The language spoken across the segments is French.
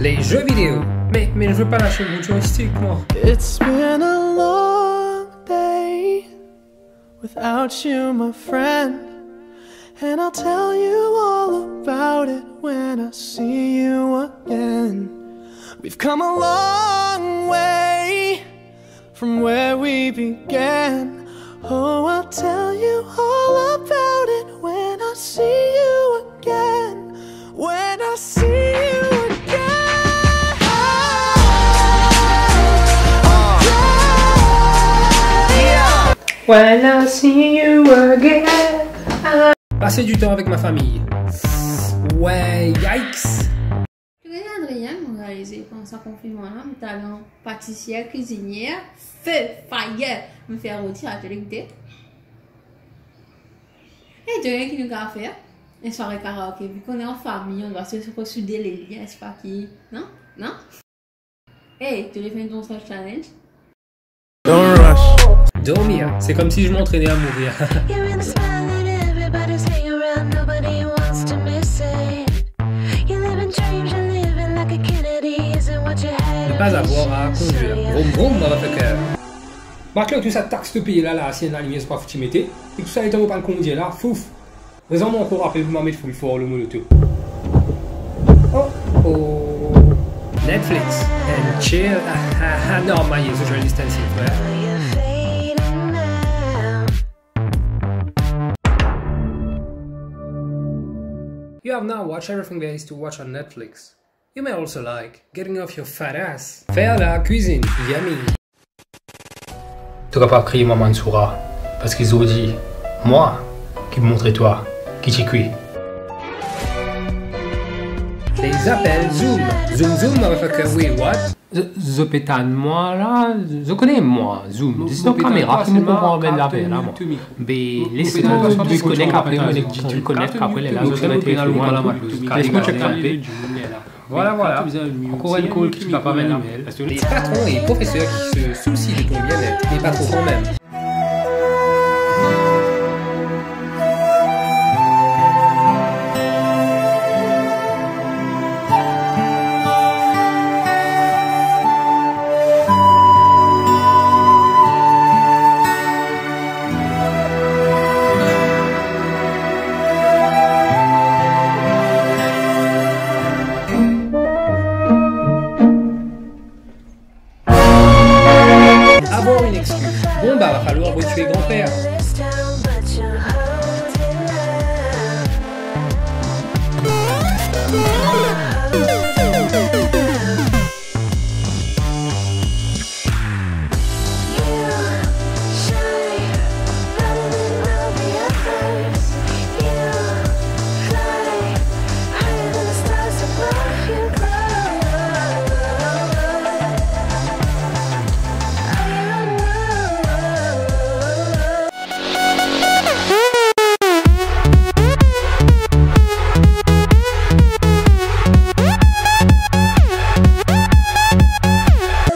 les jeux vidéo. Mais je veux pas lâcher mon joystick, moi. It's been a long day without you, my friend, and I'll tell you all about it when I see you again. We've come a long way from where we began. Oh, I'll tell you all about it when I see you again. When I see you again. When I see you again. Passer du temps avec ma famille. Ouais, yikes. Je regarde rien, on a réalisé pendant ce confinement-là, mes talents pâtissière, cuisinière, feu, fire, me faire rôtir à l'électricité. Et de rien qui nous a fait, une soirée karaoké, vu qu'on est en famille, on doit se souder les liens, c'est pas qui. Non? Non? Hey, tu refais ton seul challenge? Don't rush. Dormir, c'est comme si je m'entraînais à mourir. Ne pas avoir à conduire. Vroom vroom, motherfucker. Marc là, tout ça taxe de payer là, si la lumière c'est pas foutu mettre. Et tout ça est en pas le conduire là, fouf. Raison encore rappelez-vous ma mettre full fort le monoto. Oh oh. Netflix and chill. Non, my social distancing, frère. You have now watched everything there is to watch on Netflix. You may also like getting off your fat ass. Faire la cuisine, yummy. Tu vas pas crier maman Soura parce qu'ils ont dit moi qui me montrais toi qui t'y cuis. Les appels Zoom. Zoom, motherfucker, oui, what? Je pétane moi là, je connais moi, Zoom. C'est une caméra qui me comprend bien la paix là, moi. Mais laissez-moi me connecter après, me connecter après, là, je vais mettre le loin là, laisse-moi checker. Voilà. Encore une call qui va pas mettre l'email. Les patrons et les professeurs qui se soucient de ton bien-être, mais pas trop quand même. Avoir une excuse. Bon bah va falloir retuer grand-père.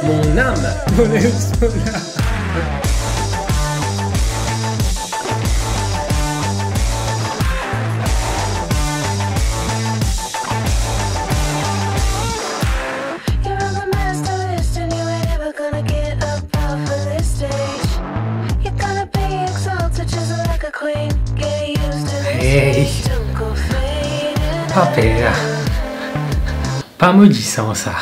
Mon âme. Hey, pas père, pas maudissant ça.